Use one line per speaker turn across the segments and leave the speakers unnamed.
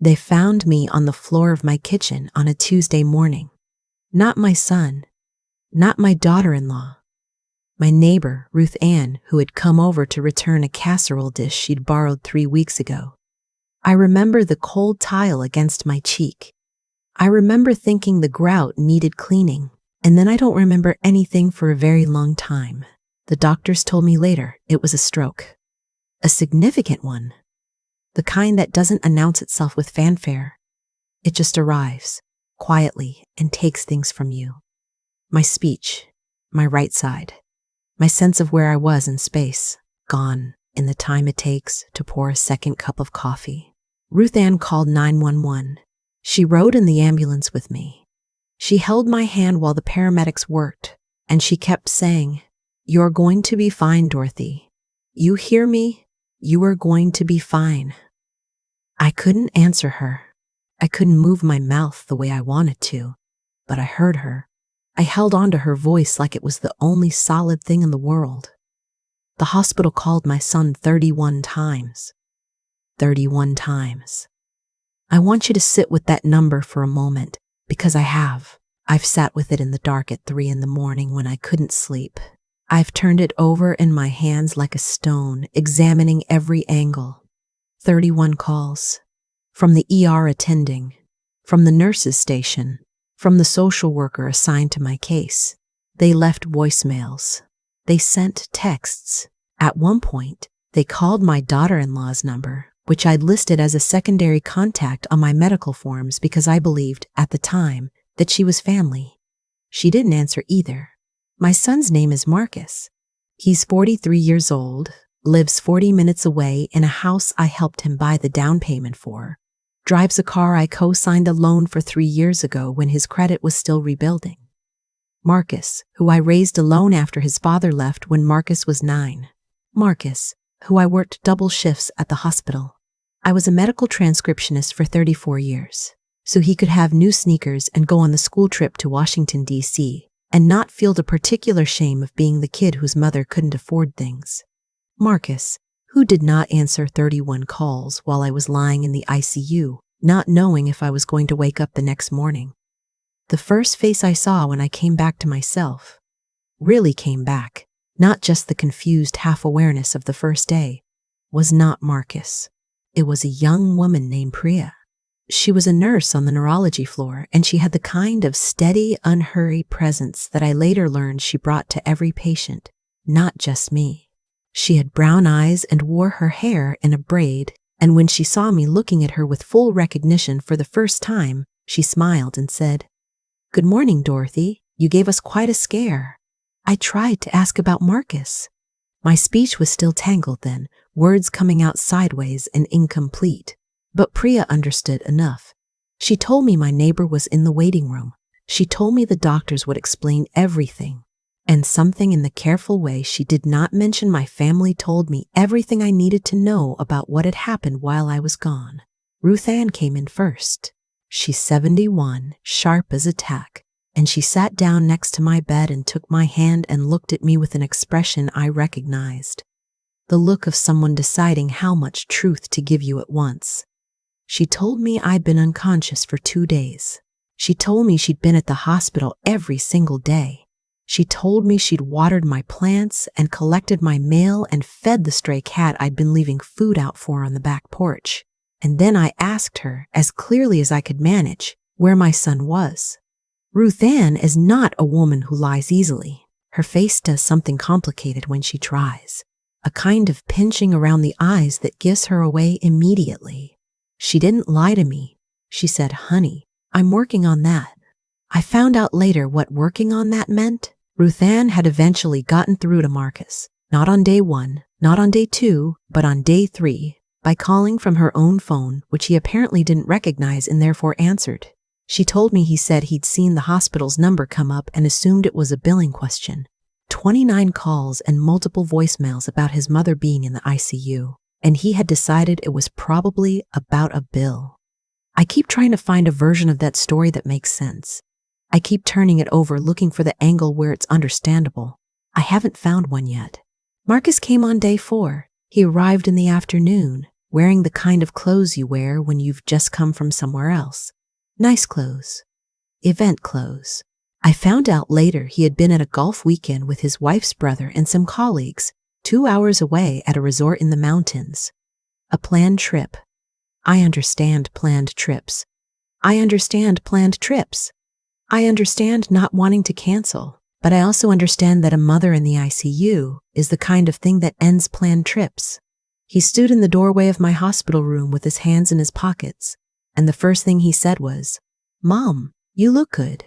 They found me on the floor of my kitchen on a Tuesday morning. Not my son, not my daughter-in-law. My neighbor, Ruth Ann, who had come over to return a casserole dish she'd borrowed 3 weeks ago. I remember the cold tile against my cheek. I remember thinking the grout needed cleaning, and then I don't remember anything for a very long time. The doctors told me later it was a stroke. A significant one. The kind that doesn't announce itself with fanfare. It just arrives, quietly, and takes things from you. My speech, my right side, my sense of where I was in space, gone in the time it takes to pour a second cup of coffee. Ruth Ann called 911. She rode in the ambulance with me. She held my hand while the paramedics worked, and she kept saying, "You're going to be fine, Dorothy. You hear me? You are going to be fine." I couldn't answer her. I couldn't move my mouth the way I wanted to, but I heard her. I held on to her voice like it was the only solid thing in the world. The hospital called my son 31 times. 31 times. I want you to sit with that number for a moment, because I have. I've sat with it in the dark at 3 in the morning when I couldn't sleep. I've turned it over in my hands like a stone, examining every angle. 31 calls. From the ER attending, from the nurse's station, from the social worker assigned to my case. They left voicemails. They sent texts. At one point, they called my daughter-in-law's number, which I'd listed as a secondary contact on my medical forms because I believed, at the time, that she was family. She didn't answer either. My son's name is Marcus. He's 43 years old, lives 40 minutes away in a house I helped him buy the down payment for, drives a car I co-signed a loan for 3 years ago when his credit was still rebuilding. Marcus, who I raised alone after his father left when Marcus was 9. Marcus, who I worked double shifts at the hospital. I was a medical transcriptionist for 34 years, so he could have new sneakers and go on the school trip to Washington, D.C., and not feel the particular shame of being the kid whose mother couldn't afford things. Marcus, who did not answer 31 calls while I was lying in the ICU, not knowing if I was going to wake up the next morning. The first face I saw when I came back to myself, really came back, not just the confused half-awareness of the first day, was not Marcus. It was a young woman named Priya. She was a nurse on the neurology floor, and she had the kind of steady, unhurried presence that I later learned she brought to every patient, not just me. She had brown eyes and wore her hair in a braid, and when she saw me looking at her with full recognition for the first time, she smiled and said, "Good morning, Dorothy. You gave us quite a scare." I tried to ask about Marcus. My speech was still tangled then, words coming out sideways and incomplete. But Priya understood enough. She told me my neighbor was in the waiting room. She told me the doctors would explain everything. And something in the careful way she did not mention my family told me everything I needed to know about what had happened while I was gone. Ruth Ann came in first. She's 71, sharp as a tack, and she sat down next to my bed and took my hand and looked at me with an expression I recognized. The look of someone deciding how much truth to give you at once. She told me I'd been unconscious for 2 days. She told me she'd been at the hospital every single day. She told me she'd watered my plants and collected my mail and fed the stray cat I'd been leaving food out for on the back porch. And then I asked her, as clearly as I could manage, where my son was. Ruth Ann is not a woman who lies easily. Her face does something complicated when she tries. A kind of pinching around the eyes that gives her away immediately. She didn't lie to me. She said, "Honey, I'm working on that." I found out later what working on that meant. Ruth Ann had eventually gotten through to Marcus, not on day 1, not on day 2, but on day 3, by calling from her own phone, which he apparently didn't recognize and therefore answered. She told me he said he'd seen the hospital's number come up and assumed it was a billing question. 29 calls and multiple voicemails about his mother being in the ICU. And he had decided it was probably about a bill. I keep trying to find a version of that story that makes sense. I keep turning it over looking for the angle where it's understandable. I haven't found one yet. Marcus came on day 4. He arrived in the afternoon. wearing the kind of clothes you wear when you've just come from somewhere else. Nice clothes. Event clothes. I found out later he had been at a golf weekend with his wife's brother and some colleagues, 2 hours away at a resort in the mountains. A planned trip. I understand planned trips. I understand planned trips. I understand not wanting to cancel, but I also understand that a mother in the ICU is the kind of thing that ends planned trips. He stood in the doorway of my hospital room with his hands in his pockets, and the first thing he said was, "Mom, you look good.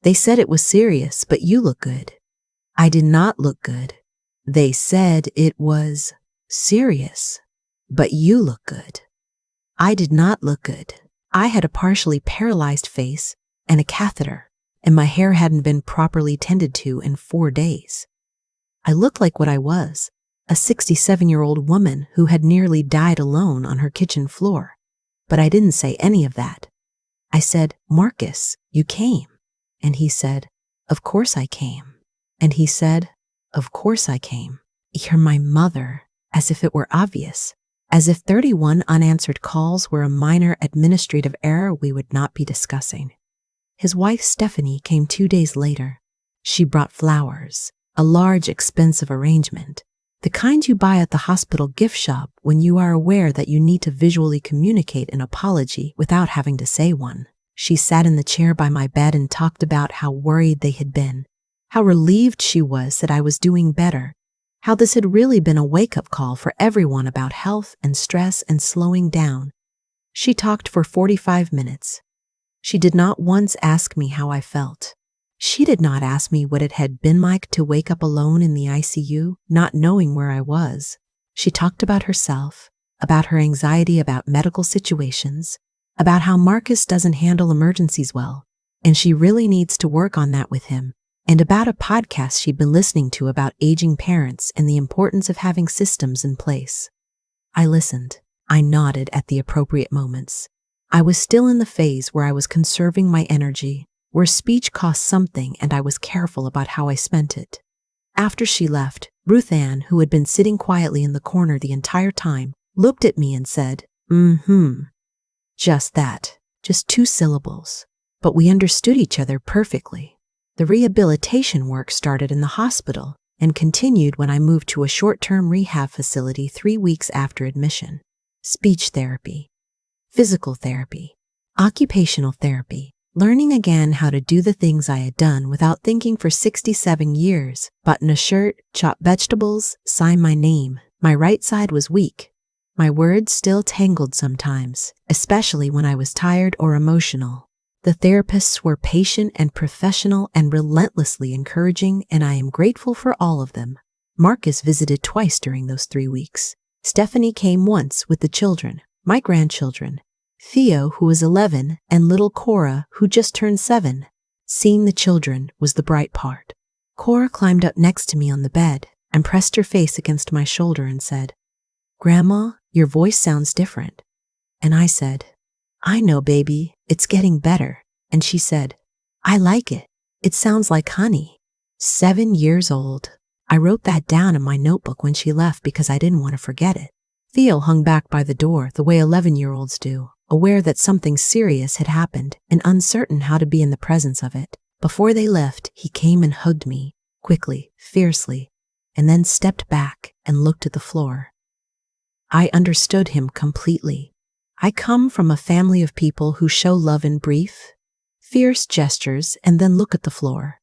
They said it was serious, but you look good." I did not look good. They said it was serious, but you look good. I did not look good. I had a partially paralyzed face and a catheter, and my hair hadn't been properly tended to in 4 days. I looked like what I was, a 67-year-old woman who had nearly died alone on her kitchen floor. But I didn't say any of that. I said, "Marcus, you came." And he said, "Of course I came." And he said, "Of course I came. You're my mother," as if it were obvious, as if 31 unanswered calls were a minor administrative error we would not be discussing. His wife Stephanie came 2 days later. She brought flowers, a large, expensive arrangement, the kind you buy at the hospital gift shop when you are aware that you need to visually communicate an apology without having to say one. She sat in the chair by my bed and talked about how worried they had been, how relieved she was that I was doing better, how this had really been a wake-up call for everyone about health and stress and slowing down. She talked for 45 minutes. She did not once ask me how I felt. She did not ask me what it had been like to wake up alone in the ICU, not knowing where I was. She talked about herself, about her anxiety about medical situations, about how Marcus doesn't handle emergencies well, and she really needs to work on that with him, and about a podcast she'd been listening to about aging parents and the importance of having systems in place. I listened. I nodded at the appropriate moments. I was still in the phase where I was conserving my energy, where speech cost something and I was careful about how I spent it. After she left, Ruth Ann, who had been sitting quietly in the corner the entire time, looked at me and said, Just that, just 2 syllables. But we understood each other perfectly. The rehabilitation work started in the hospital and continued when I moved to a short-term rehab facility 3 weeks after admission. Speech therapy, physical therapy, occupational therapy, learning again how to do the things I had done without thinking for 67 years, button a shirt, chop vegetables, sign my name. My right side was weak. My words still tangled sometimes, especially when I was tired or emotional. The therapists were patient and professional and relentlessly encouraging, and I am grateful for all of them. Marcus visited twice during those 3 weeks. Stephanie came once with the children, my grandchildren, Theo, who was 11, and little Cora, who just turned 7. Seeing the children was the bright part. Cora climbed up next to me on the bed and pressed her face against my shoulder and said, "Grandma, your voice sounds different." And I said, "I know, baby, it's getting better." And she said, "I like it. It sounds like honey." 7 years old. I wrote that down in my notebook when she left because I didn't want to forget it. Theo hung back by the door the way 11-year-olds do, aware that something serious had happened and uncertain how to be in the presence of it. Before they left, he came and hugged me, quickly, fiercely, and then stepped back and looked at the floor. I understood him completely. I come from a family of people who show love in brief, fierce gestures and then look at the floor.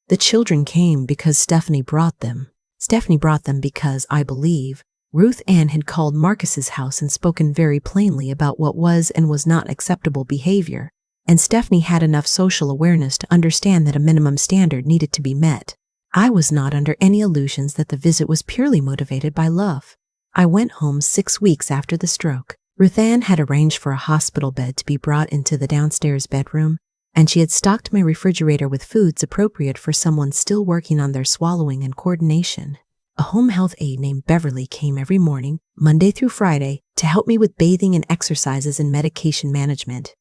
The children came because Stephanie brought them. Stephanie brought them because, I believe, Ruth Ann had called Marcus's house and spoken very plainly about what was and was not acceptable behavior, and Stephanie had enough social awareness to understand that a minimum standard needed to be met. I was not under any illusions that the visit was purely motivated by love. I went home 6 weeks after the stroke. Ruth Ann had arranged for a hospital bed to be brought into the downstairs bedroom, and she had stocked my refrigerator with foods appropriate for someone still working on their swallowing and coordination. A home health aide named Beverly came every morning, Monday through Friday, to help me with bathing and exercises and medication management.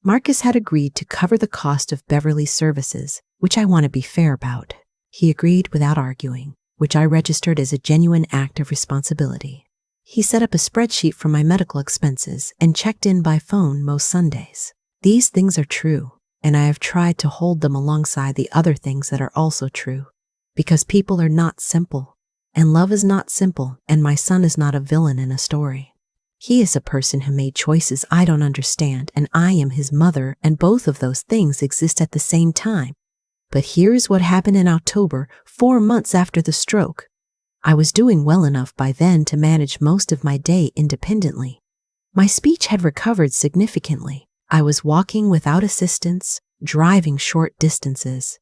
Marcus had agreed to cover the cost of Beverly's services, which I want to be fair about. He agreed without arguing, which I registered as a genuine act of responsibility. He set up a spreadsheet for my medical expenses and checked in by phone most Sundays. These things are true, and I have tried to hold them alongside the other things that are also true. Because people are not simple, and love is not simple, and my son is not a villain in a story. He is a person who made choices I don't understand, and I am his mother, and both of those things exist at the same time. But here's what happened in October, 4 months after the stroke. I was doing well enough by then to manage most of my day independently. My speech had recovered significantly. I was walking without assistance, driving short distances.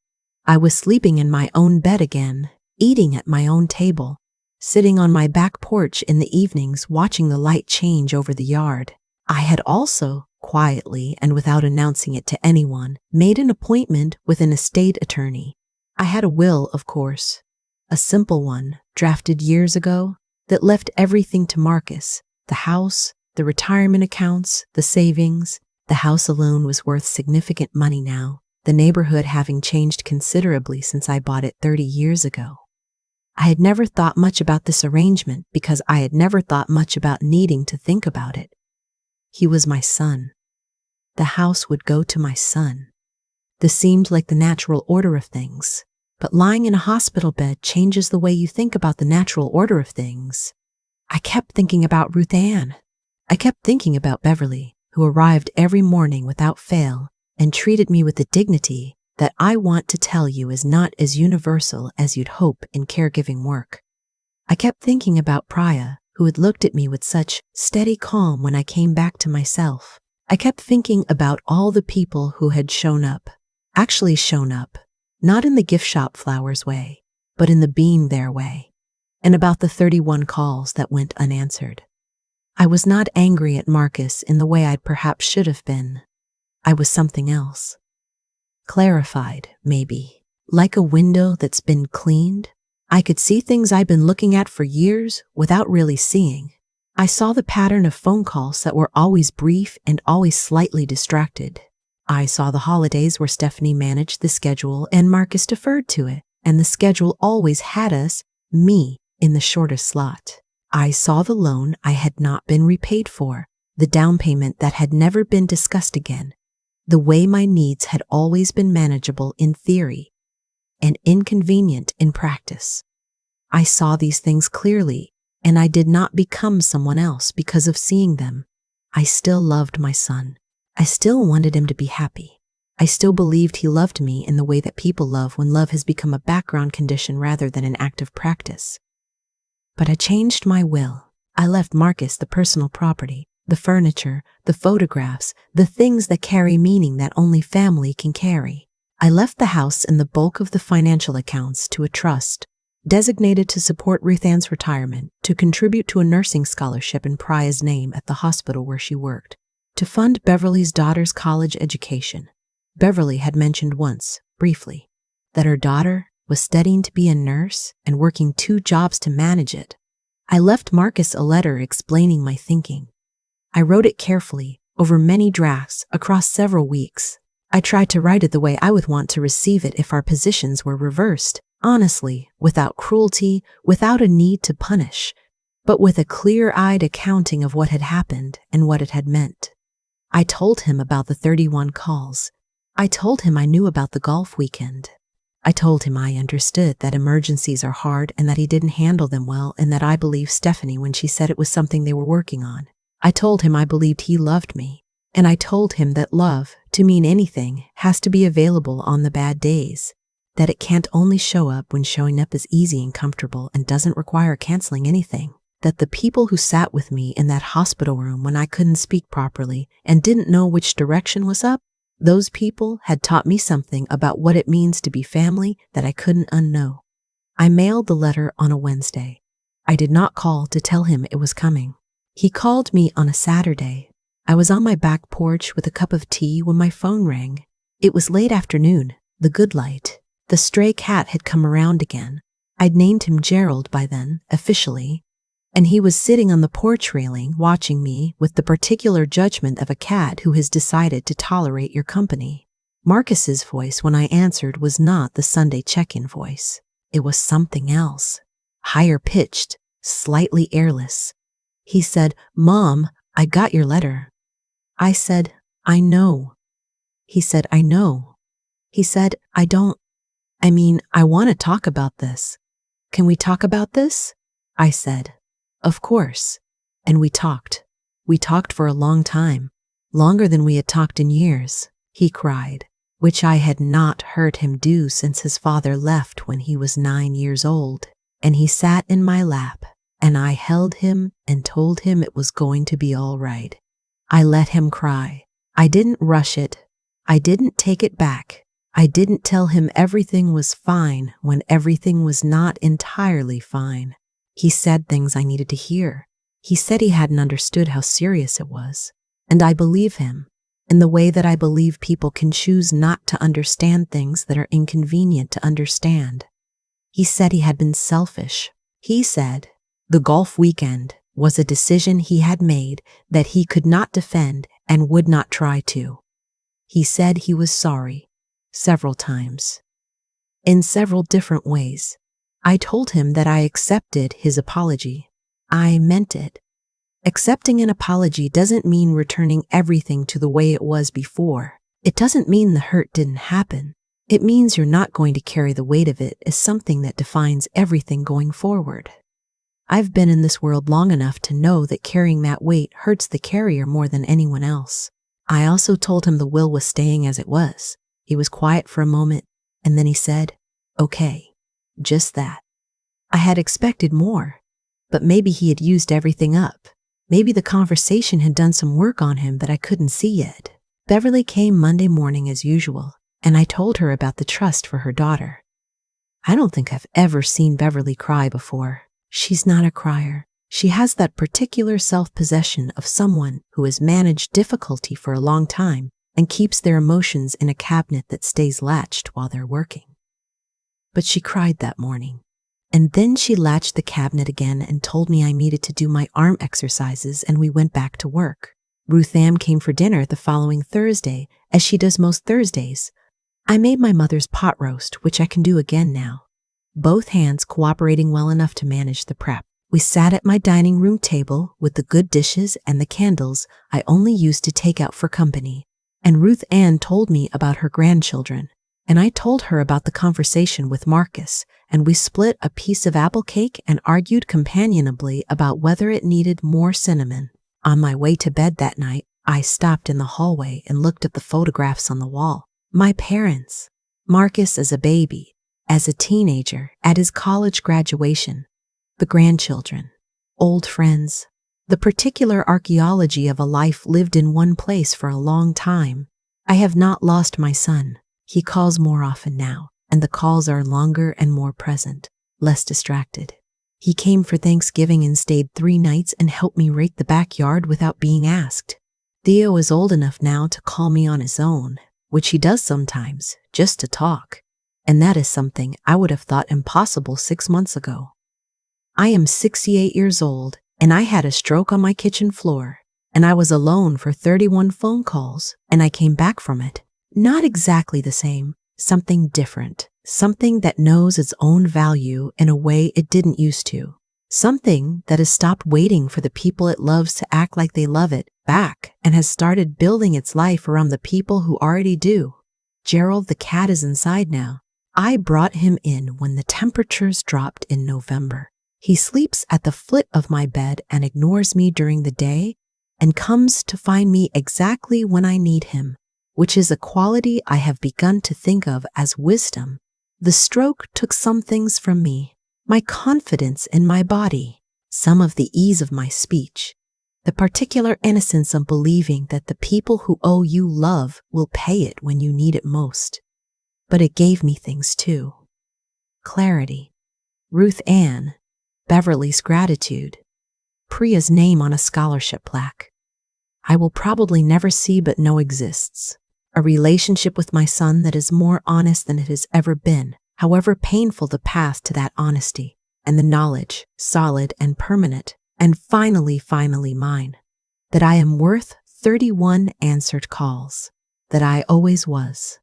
I was sleeping in my own bed again, eating at my own table, sitting on my back porch in the evenings watching the light change over the yard. I had also, quietly and without announcing it to anyone, made an appointment with an estate attorney. I had a will, of course. A simple one, drafted years ago, that left everything to Marcus. The house, the retirement accounts, the savings. The house alone was worth significant money now, the neighborhood having changed considerably since I bought it 30 years ago. I had never thought much about this arrangement because I had never thought much about needing to think about it. He was my son. The house would go to my son. This seemed like the natural order of things. But lying in a hospital bed changes the way you think about the natural order of things. I kept thinking about Ruth Ann. I kept thinking about Beverly, who arrived every morning without fail and treated me with the dignity that I want to tell you is not as universal as you'd hope in caregiving work. I kept thinking about Priya, who had looked at me with such steady calm when I came back to myself. I kept thinking about all the people who had shown up, not in the gift shop flowers way, but in the being there way, and about the 31 calls that went unanswered. I was not angry at Marcus in the way I perhaps should have been. I was something else. Clarified, maybe. Like a window that's been cleaned, I could see things I'd been looking at for years without really seeing. I saw the pattern of phone calls that were always brief and always slightly distracted. I saw the holidays where Stephanie managed the schedule and Marcus deferred to it, and the schedule always had us, me, in the shortest slot. I saw the loan I had not been repaid for, the down payment that had never been discussed again, the way my needs had always been manageable in theory and inconvenient in practice. I saw these things clearly, and I did not become someone else because of seeing them. I still loved my son. I still wanted him to be happy. I still believed he loved me in the way that people love when love has become a background condition rather than an active practice. But I changed my will. I left Marcus the personal property, the furniture, the photographs, the things that carry meaning that only family can carry. I left the house and the bulk of the financial accounts to a trust, designated to support Ruth Ann's retirement, to contribute to a nursing scholarship in Priya's name at the hospital where she worked, to fund Beverly's daughter's college education. Beverly had mentioned once, briefly, that her daughter was studying to be a nurse and working 2 jobs to manage it. I left Marcus a letter explaining my thinking. I wrote it carefully, over many drafts, across several weeks. I tried to write it the way I would want to receive it if our positions were reversed, honestly, without cruelty, without a need to punish, but with a clear-eyed accounting of what had happened and what it had meant. I told him about the 31 calls. I told him I knew about the golf weekend. I told him I understood that emergencies are hard and that he didn't handle them well and that I believed Stephanie when she said it was something they were working on. I told him I believed he loved me. And I told him that love, to mean anything, has to be available on the bad days, that it can't only show up when showing up is easy and comfortable and doesn't require canceling anything, that the people who sat with me in that hospital room when I couldn't speak properly and didn't know which direction was up, those people had taught me something about what it means to be family that I couldn't unknow. I mailed the letter on a Wednesday. I did not call to tell him it was coming. He called me on a Saturday. I was on my back porch with a cup of tea when my phone rang. It was late afternoon, the good light. The stray cat had come around again. I'd named him Gerald by then, officially, and he was sitting on the porch railing watching me with the particular judgment of a cat who has decided to tolerate your company. Marcus's voice when I answered was not the Sunday check-in voice. It was something else, higher pitched, slightly airless. He said, "Mom, I got your letter." I said, "I know." He said, "I know." He said, I want to talk about this. Can we talk about this?" I said, "Of course." And we talked. We talked for a long time, longer than we had talked in years. He cried, which I had not heard him do since his father left when he was 9 years old. And he sat in my lap, and I held him and told him it was going to be all right. I let him cry. I didn't rush it. I didn't take it back. I didn't tell him everything was fine when everything was not entirely fine. He said things I needed to hear. He said he hadn't understood how serious it was. And I believe him, in the way that I believe people can choose not to understand things that are inconvenient to understand. He said he had been selfish. He said the golf weekend was a decision he had made that he could not defend and would not try to. He said he was sorry, several times, in several different ways. I told him that I accepted his apology. I meant it. Accepting an apology doesn't mean returning everything to the way it was before. It doesn't mean the hurt didn't happen. It means you're not going to carry the weight of it as something that defines everything going forward. I've been in this world long enough to know that carrying that weight hurts the carrier more than anyone else. I also told him the will was staying as it was. He was quiet for a moment, and then he said, "Okay, just that." I had expected more, but maybe he had used everything up. Maybe the conversation had done some work on him that I couldn't see yet. Beverly came Monday morning as usual, and I told her about the trust for her daughter. I don't think I've ever seen Beverly cry before. She's not a crier. She has that particular self-possession of someone who has managed difficulty for a long time and keeps their emotions in a cabinet that stays latched while they're working. But she cried that morning. And then she latched the cabinet again and told me I needed to do my arm exercises, and we went back to work. Ruth Ann came for dinner the following Thursday, as she does most Thursdays. I made my mother's pot roast, which I can do again now, both hands cooperating well enough to manage the prep. We sat at my dining room table with the good dishes and the candles I only used to take out for company. And Ruth Ann told me about her grandchildren, and I told her about the conversation with Marcus, and we split a piece of apple cake and argued companionably about whether it needed more cinnamon. On my way to bed that night, I stopped in the hallway and looked at the photographs on the wall. My parents, Marcus as a baby, as a teenager, at his college graduation, the grandchildren, old friends, the particular archaeology of a life lived in one place for a long time. I have not lost my son. He calls more often now, and the calls are longer and more present, less distracted. He came for Thanksgiving and stayed 3 nights and helped me rake the backyard without being asked. Theo is old enough now to call me on his own, which he does sometimes, just to talk, and that is something I would have thought impossible 6 months ago. I am 68 years old, and I had a stroke on my kitchen floor, and I was alone for 31 phone calls, and I came back from it. Not exactly the same, something different, something that knows its own value in a way it didn't used to, something that has stopped waiting for the people it loves to act like they love it back and has started building its life around the people who already do. Gerald the cat is inside now. I brought him in when the temperatures dropped in November. He sleeps at the foot of my bed and ignores me during the day and comes to find me exactly when I need him, which is a quality I have begun to think of as wisdom. The stroke took some things from me, my confidence in my body, some of the ease of my speech, the particular innocence of believing that the people who owe you love will pay it when you need it most. But it gave me things too. Clarity, Ruth Ann, Beverly's gratitude, Priya's name on a scholarship plaque. I will probably never see but know exists. A relationship with my son that is more honest than it has ever been, however painful the path to that honesty, and the knowledge, solid and permanent, and finally mine, that I am worth 31 answered calls, that I always was.